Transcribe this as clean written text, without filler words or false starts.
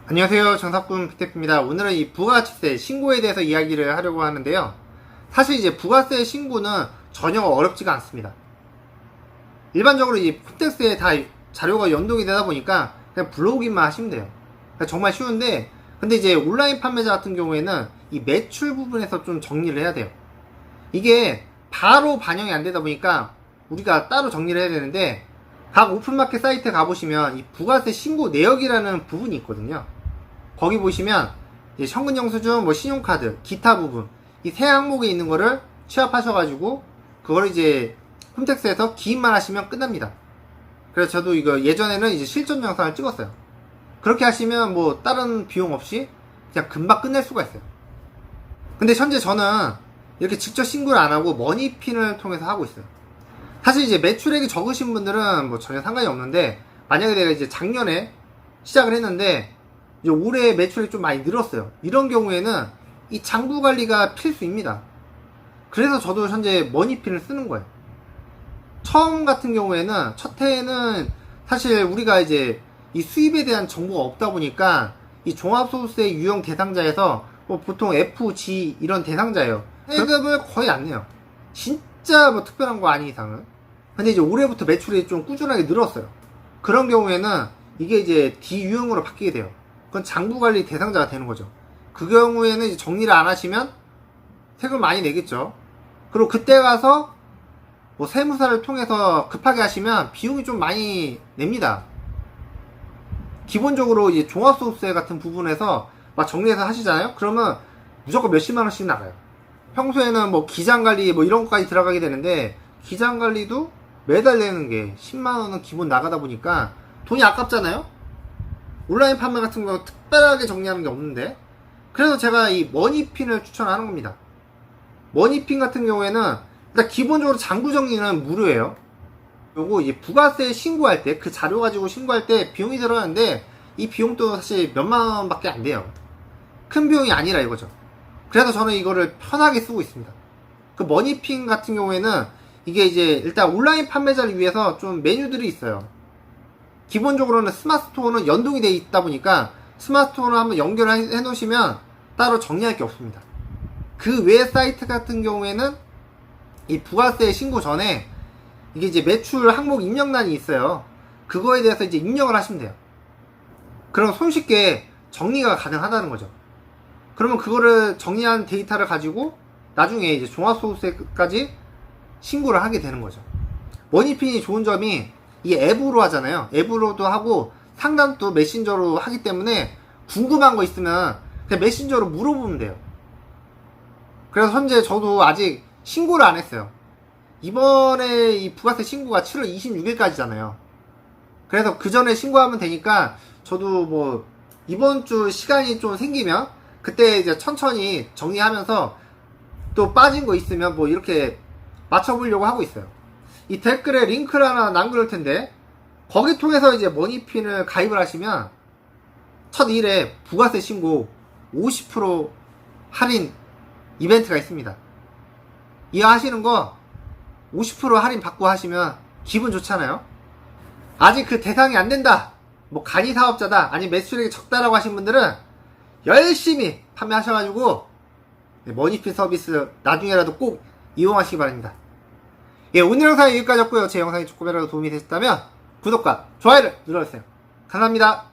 안녕하세요. 정사꾼 빅테크입니다. 오늘은 이 부가가치세 신고에 대해서 이야기를 하려고 하는데요. 사실 이제 부가세 신고는 전혀 어렵지가 않습니다. 일반적으로 이 콘텍스트에 다 자료가 연동이 되다 보니까 그냥 불러오기만 하시면 돼요. 그러니까 정말 쉬운데, 근데 이제 온라인 판매자 같은 경우에는 이 매출 부분에서 좀 정리를 해야 돼요. 이게 바로 반영이 안 되다 보니까 우리가 따로 정리를 해야 되는데, 각 오픈마켓 사이트에 가보시면 이 부가세 신고 내역이라는 부분이 있거든요. 거기 보시면 이제 현금영수증, 신용카드, 기타 부분 이 세 항목에 있는 거를 취합하셔가지고 그걸 이제 홈택스에서 기입만 하시면 끝납니다. 그래서 저도 이거 예전에는 이제 실전 영상을 찍었어요. 그렇게 하시면 뭐 다른 비용 없이 그냥 금방 끝낼 수가 있어요. 근데 현재 저는 이렇게 직접 신고를 안 하고 머니핀을 통해서 하고 있어요. 사실 이제 매출액이 적으신 분들은 뭐 전혀 상관이 없는데, 만약에 내가 이제 작년에 시작을 했는데 이제 올해 매출이 좀 많이 늘었어요. 이런 경우에는 이 장부 관리가 필수입니다. 그래서 저도 현재 머니핀을 쓰는 거예요. 처음 같은 경우에는 첫 해에는 사실 우리가 이제 이 수입에 대한 정보가 없다 보니까 이 종합소득세 유형 대상자에서 뭐 보통 F, G 이런 대상자예요. 세금을 거의 안 내요. 진짜 뭐 특별한 거 아닌 이상은. 근데 이제 올해부터 매출이 좀 꾸준하게 늘었어요. 그런 경우에는 이게 이제 D 유형으로 바뀌게 돼요. 그건 장부관리 대상자가 되는 거죠. 그 경우에는 이제 정리를 안 하시면 세금 많이 내겠죠. 그리고 그때 가서 뭐 세무사를 통해서 급하게 하시면 비용이 좀 많이 냅니다. 기본적으로 이제 종합소득세 같은 부분에서 막 정리해서 하시잖아요. 그러면 무조건 몇십만 원씩 나가요. 평소에는 뭐 기장관리 뭐 이런 것까지 들어가게 되는데, 기장관리도 매달 내는 게 10만 원은 기본 나가다 보니까 돈이 아깝잖아요. 온라인 판매 같은 거 특별하게 정리하는 게 없는데, 그래서 제가 이 머니핀을 추천하는 겁니다. 머니핀 같은 경우에는 일단 기본적으로 장부 정리는 무료예요. 요거 이제 부가세 신고할 때, 그 자료 가지고 신고할 때 비용이 들어가는데, 이 비용도 사실 몇만 원 밖에 안 돼요. 큰 비용이 아니라 이거죠. 그래서 저는 이거를 편하게 쓰고 있습니다. 그 머니핀 같은 경우에는 이게 이제 일단 온라인 판매자를 위해서 좀 메뉴들이 있어요. 기본적으로는 스마트스토어는 연동이 되어 있다 보니까 스마트스토어를 한번 연결해 놓으시면 따로 정리할 게 없습니다. 그 외 사이트 같은 경우에는 이 부가세 신고 전에 이게 이제 매출 항목 입력란이 있어요. 그거에 대해서 이제 입력을 하시면 돼요. 그럼 손쉽게 정리가 가능하다는 거죠. 그러면 그거를 정리한 데이터를 가지고 나중에 이제 종합소득세까지 신고를 하게 되는 거죠. 머니핀이 좋은 점이 이 앱으로 하잖아요. 앱으로도 하고 상담도 메신저로 하기 때문에 궁금한 거 있으면 그냥 메신저로 물어보면 돼요. 그래서 현재 저도 아직 신고를 안 했어요. 이번에 이 부가세 신고가 7월 26일까지잖아요. 그래서 그 전에 신고하면 되니까 저도 뭐 이번 주 시간이 좀 생기면 그때 이제 천천히 정리하면서 또 빠진 거 있으면 뭐 이렇게 맞춰보려고 하고 있어요. 이 댓글에 링크를 하나 남겨놓을 텐데, 거기 통해서 이제 머니핀을 가입을 하시면 첫 일에 부가세 신고 50% 할인 이벤트가 있습니다. 이거 하시는 거 50% 할인 받고 하시면 기분 좋잖아요. 아직 그 대상이 안 된다, 뭐 간이 사업자다, 아니 매출액이 적다라고 하신 분들은 열심히 판매하셔가지고 머니핀 서비스 나중에라도 꼭 이용하시기 바랍니다. 예, 오늘 영상은 여기까지였고요. 제 영상이 조금이라도 도움이 되셨다면 구독과 좋아요를 눌러주세요. 감사합니다.